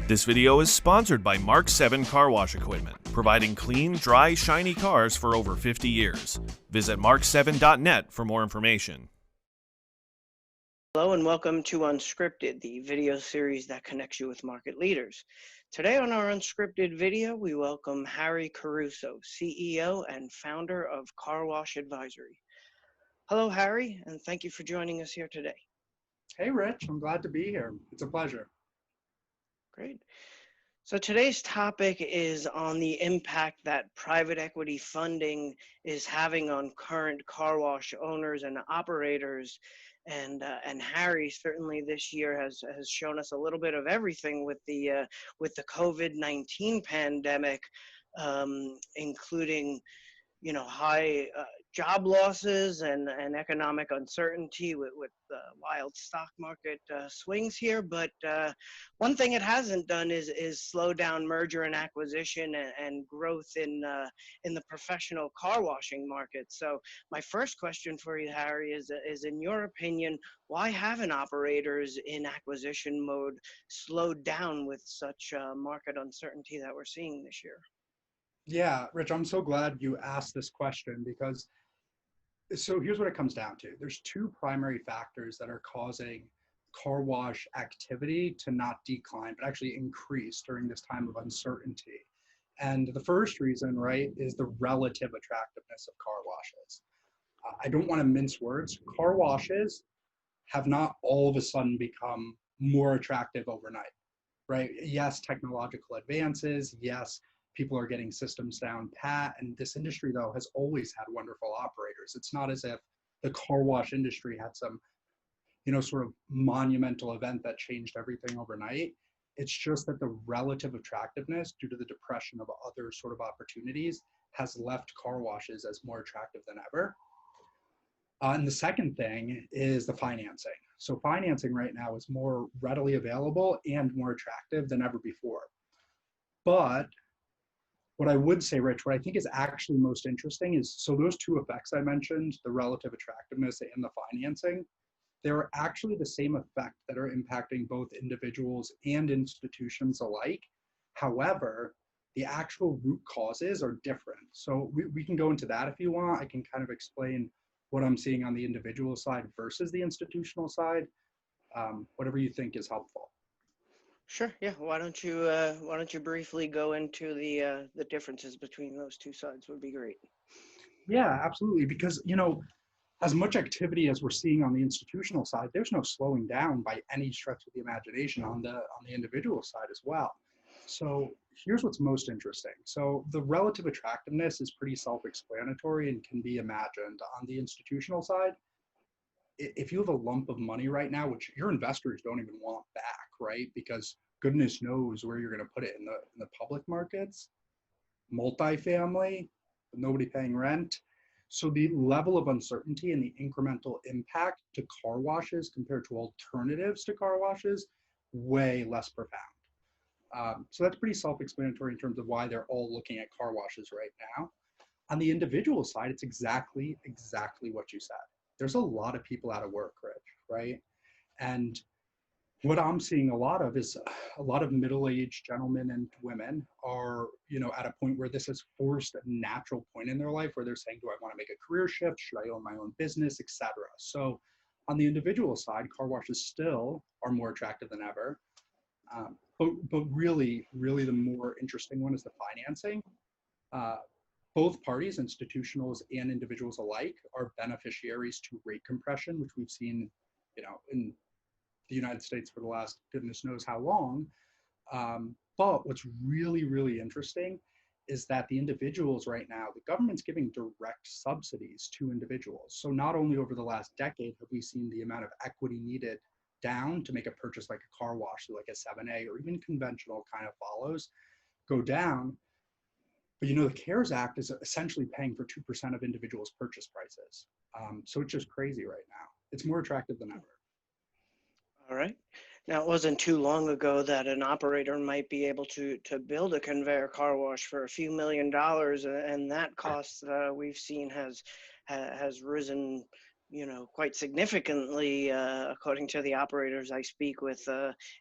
This video is sponsored by Mark 7 Car Wash Equipment, providing clean, dry, shiny cars for over 50 years. Visit mark7.net for more information. Hello and welcome to Unscripted, the video series that connects you with market leaders. Today on our Unscripted video, we welcome Harry Caruso, CEO and founder of Carwash Advisory. Hello, Harry, and thank you for joining us here today. Hey, Rich, I'm glad to be here. It's a pleasure. Great. So today's topic is on the impact that private equity funding is having on current car wash owners and operators. And Harry certainly this year has shown us a little bit of everything with the COVID-19 pandemic, including high job losses and economic uncertainty with wild stock market swings here. But one thing it hasn't done is slow down merger and acquisition and growth in the professional car washing market. So my first question for you, Harry, is in your opinion, why haven't operators in acquisition mode slowed down with such market uncertainty that we're seeing this year? Yeah, Rich, I'm so glad you asked this question because so here's what it comes down to. There's two primary factors that are causing car wash activity to not decline, but actually increase during this time of uncertainty. And the first reason, right, is the relative attractiveness of car washes. I don't want to mince words. Car washes have not all of a sudden become more attractive overnight, right? Yes, technological advances. Yes, people are getting systems down pat, and this industry though has always had wonderful operators. It's not as if the car wash industry had some, sort of monumental event that changed everything overnight. It's just that the relative attractiveness due to the depression of other sort of opportunities has left car washes as more attractive than ever. And the second thing is the financing. So financing right now is more readily available and more attractive than ever before. But what I would say, Rich, what I think is actually most interesting is, so those two effects I mentioned, the relative attractiveness and the financing, they're actually the same effect that are impacting both individuals and institutions alike. However, the actual root causes are different. So we can go into that if you want. I can kind of explain what I'm seeing on the individual side versus the institutional side, whatever you think is helpful. Sure. Yeah. Why don't you briefly go into the differences between those two sides? Would be great. Yeah, absolutely. Because as much activity as we're seeing on the institutional side, there's no slowing down by any stretch of the imagination on the individual side as well. So here's what's most interesting. So the relative attractiveness is pretty self-explanatory and can be imagined. On the institutional side, if you have a lump of money right now, which your investors don't even want back, right? Because goodness knows where you're going to put it in the public markets, multifamily, nobody paying rent. So the level of uncertainty and the incremental impact to car washes compared to alternatives to car washes, way less profound. So that's pretty self-explanatory in terms of why they're all looking at car washes right now. On the individual side, it's exactly what you said. There's a lot of people out of work, Rich, right? And what I'm seeing a lot of is a lot of middle-aged gentlemen and women are, at a point where this has forced a natural point in their life where they're saying, do I want to make a career shift? Should I own my own business, etc.? So on the individual side, car washes still are more attractive than ever. But really the more interesting one is the financing. Both parties, institutionals and individuals alike, are beneficiaries to rate compression, which we've seen, in the United States for the last goodness knows how long. But what's really interesting is that the individuals right now, the government's giving direct subsidies to individuals. So not only over the last decade have we seen the amount of equity needed down to make a purchase like a car wash, so like a 7A or even conventional kind of follows, go down. But the CARES Act is essentially paying for 2% of individuals' purchase prices. So it's just crazy right now. It's more attractive than ever. All right. Now, it wasn't too long ago that an operator might be able to build a conveyor car wash for a few $1 million, and that cost we've seen has risen quite significantly, according to the operators I speak with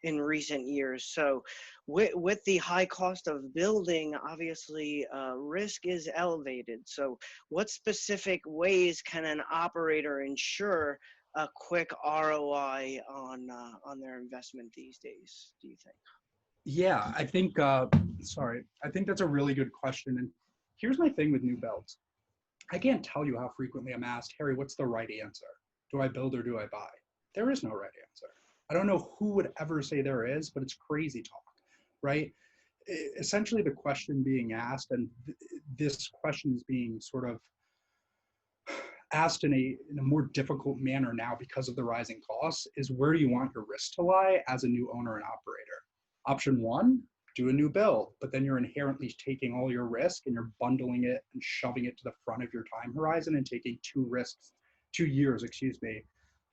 in recent years. So, with the high cost of building, obviously risk is elevated. So, what specific ways can an operator ensure a quick ROI on their investment these days, do you think? Yeah, I think, sorry, I think that's a really good question. And here's my thing with new builds. I can't tell you how frequently I'm asked, Harry, what's the right answer? Do I build or do I buy? There is no right answer. I don't know who would ever say there is, but it's crazy talk, right? Essentially, the question being asked, and this question is being sort of asked in a more difficult manner now because of the rising costs, is where do you want your risk to lie as a new owner and operator? Option one, do a new build, but then you're inherently taking all your risk and you're bundling it and shoving it to the front of your time horizon and taking 2 years, excuse me,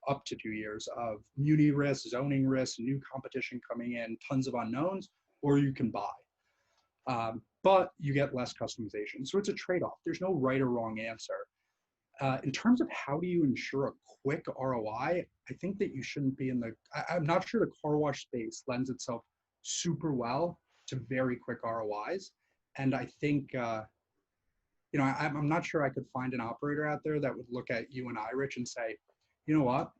up to 2 years of muni risk, zoning risk, new competition coming in, tons of unknowns, or you can buy. But you get less customization. So it's a trade-off. There's no right or wrong answer. In terms of how do you ensure a quick ROI, I think that you shouldn't be I'm not sure the car wash space lends itself super well to very quick ROIs. And I think, I'm not sure I could find an operator out there that would look at you and I, Rich, and say, you know what,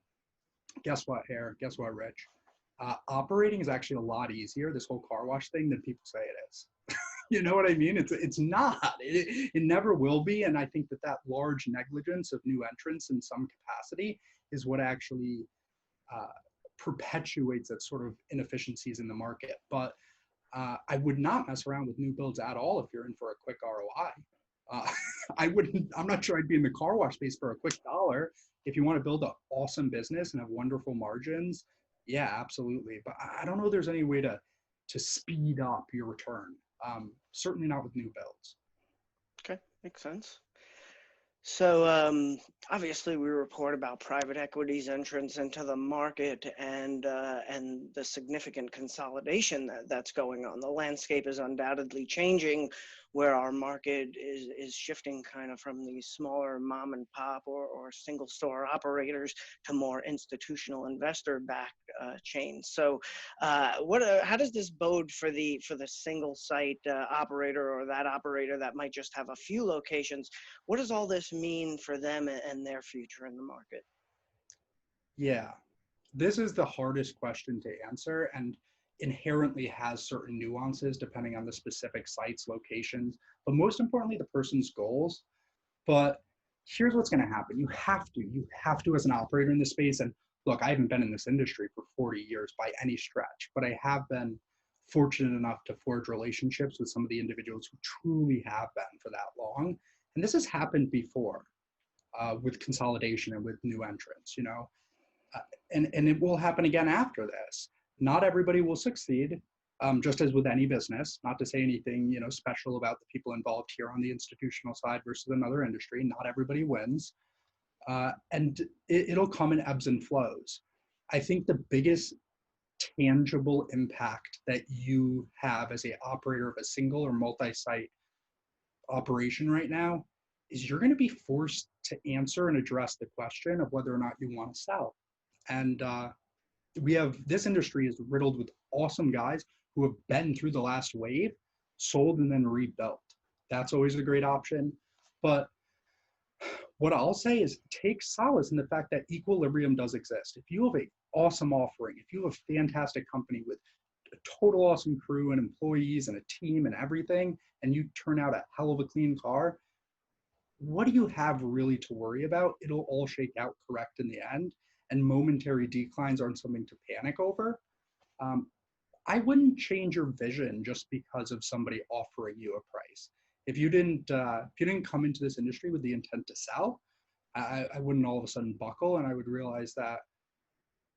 guess what, Hare, guess what, Rich? Operating is actually a lot easier, this whole car wash thing, than people say it is. You know what I mean? It's not. It never will be. And I think that large negligence of new entrants in some capacity is what actually perpetuates that sort of inefficiencies in the market. But I would not mess around with new builds at all if you're in for a quick ROI. I wouldn't. I'm not sure I'd be in the car wash space for a quick dollar. If you want to build an awesome business and have wonderful margins, yeah, absolutely. But I don't know if there's any way to speed up your return. Certainly not with new builds. Okay, makes sense. So obviously, we report about private equity's entrance into the market and the significant consolidation that's going on. The landscape is undoubtedly changing, where our market is shifting kind of from these smaller mom and pop or single store operators to more institutional investor backed chains. So, how does this bode for the single site operator or that operator that might just have a few locations? What does all this mean for them and their future in the market? Yeah, this is the hardest question to answer and inherently has certain nuances depending on the specific sites, locations, but most importantly, the person's goals. But here's what's going to happen. You have to as an operator in this space. And look, I haven't been in this industry for 40 years by any stretch, but I have been fortunate enough to forge relationships with some of the individuals who truly have been for that long. And this has happened before with consolidation and with new entrants, uh, and it will happen again after this. Not everybody will succeed, just as with any business. Not to say anything, special about the people involved here on the institutional side versus another industry. Not everybody wins, and it'll come in ebbs and flows. I think the biggest tangible impact that you have as a operator of a single or multi-site operation right now is you're going to be forced to answer and address the question of whether or not you want to sell. And this industry is riddled with awesome guys who have been through the last wave, sold and then rebuilt. That's always a great option. But what I'll say is take solace in the fact that equilibrium does exist. If you have an awesome offering, if you have a fantastic company with a total awesome crew and employees and a team and everything, and you turn out a hell of a clean car, what do you have really to worry about? It'll all shake out correct in the end, and momentary declines aren't something to panic over. Um, I wouldn't change your vision just because of somebody offering you a price. If you didn't come into this industry with the intent to sell, I wouldn't all of a sudden buckle, and I would realize that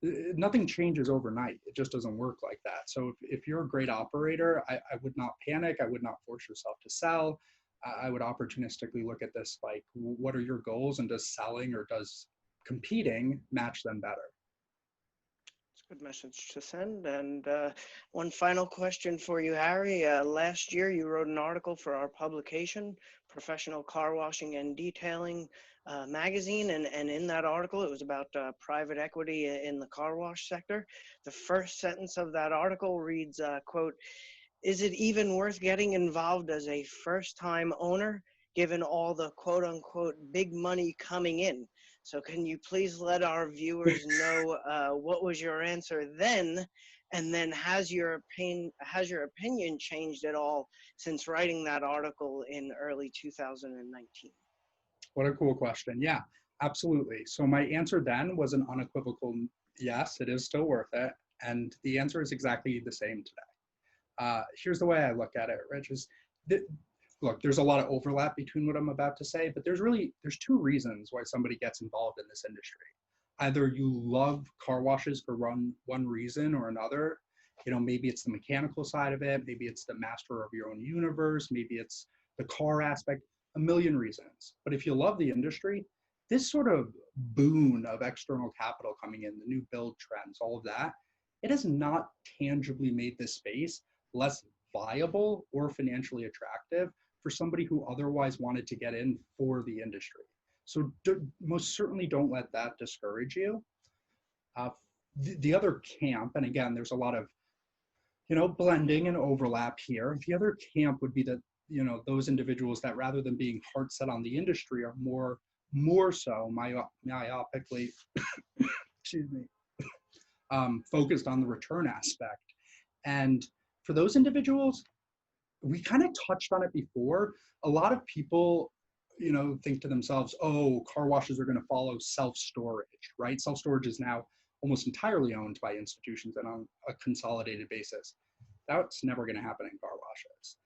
nothing changes overnight. It just doesn't work like that. So if you're a great operator, I would not panic. I would not force yourself to sell. I would opportunistically look at this like, what are your goals, and does selling or does competing match them better? Good message to send. And one final question for you, Harry. Last year, you wrote an article for our publication, Professional Car Washing and Detailing magazine. And in that article, it was about private equity in the car wash sector. The first sentence of that article reads, quote, "Is it even worth getting involved as a first-time owner, given all the quote unquote big money coming in?" So can you please let our viewers know what was your answer then, and then has your opinion changed at all since writing that article in early 2019? What a cool question. Yeah, absolutely. So my answer then was an unequivocal yes, it is still worth it. And the answer is exactly the same today. Here's the way I look at it, Rich, is that, look, there's a lot of overlap between what I'm about to say, but there's two reasons why somebody gets involved in this industry. Either you love car washes for one reason or another. You know, maybe it's the mechanical side of it, maybe it's the master of your own universe, maybe it's the car aspect, a million reasons. But if you love the industry, this sort of boon of external capital coming in, the new build trends, all of that, it has not tangibly made this space less viable or financially attractive for somebody who otherwise wanted to get in for the industry. So most certainly don't let that discourage you. Uh, the other camp, and again, there's a lot of blending and overlap here. The other camp would be that those individuals that rather than being hard set on the industry are more so myopically, excuse me, focused on the return aspect. And for those individuals, we kind of touched on it before. A lot of people, think to themselves, oh, car washes are going to follow self-storage, right? Self-storage is now almost entirely owned by institutions and on a consolidated basis. That's never going to happen in car washes.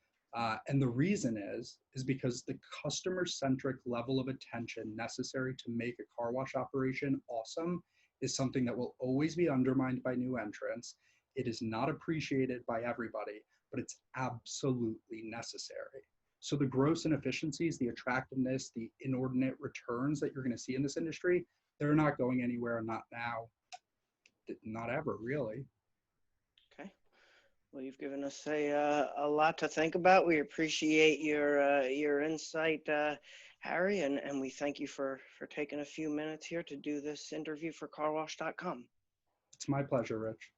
And the reason is because the customer-centric level of attention necessary to make a car wash operation awesome is something that will always be undermined by new entrants. It is not appreciated by everybody, but it's absolutely necessary. So the gross inefficiencies, the attractiveness, the inordinate returns that you're going to see in this industry, they're not going anywhere, not now, not ever, really. Okay. Well, you've given us a lot to think about. We appreciate your insight, Harry, and we thank you for taking a few minutes here to do this interview for carwash.com. It's my pleasure, Rich.